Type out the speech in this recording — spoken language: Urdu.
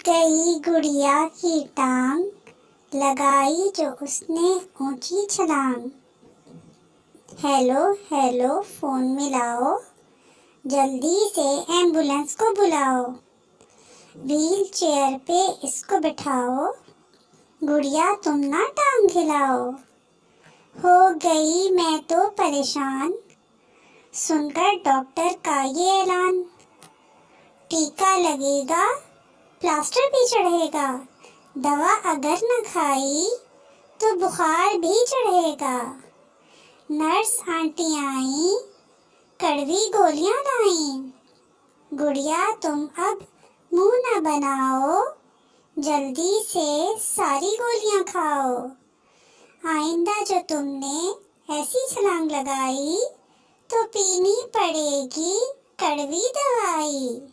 گئی گڑیا کی ٹانگ، لگائی جو اس نے اونچی چھلانگ۔ ہیلو ہیلو فون ملاؤ، جلدی سے ایمبولینس کو بلاؤ، ویل چیئر پہ اس کو بٹھاؤ، گڑیا تم نہ ٹانگ ہلاؤ۔ ہو گئی میں تو پریشان، سن کر ڈاکٹر کا یہ اعلان، ٹیکا لگے گا پلاسٹر بھی چڑھے گا، دوا اگر نہ کھائی تو بخار بھی چڑھے گا۔ نرس آنٹی آئیں، کڑوی گولیاں لائیں، گڑیا تم اب منہ نہ بناؤ، جلدی سے ساری گولیاں کھاؤ، آئندہ جو تم نے ایسی چھلانگ لگائی تو پینی پڑے گی کڑوی دوائی۔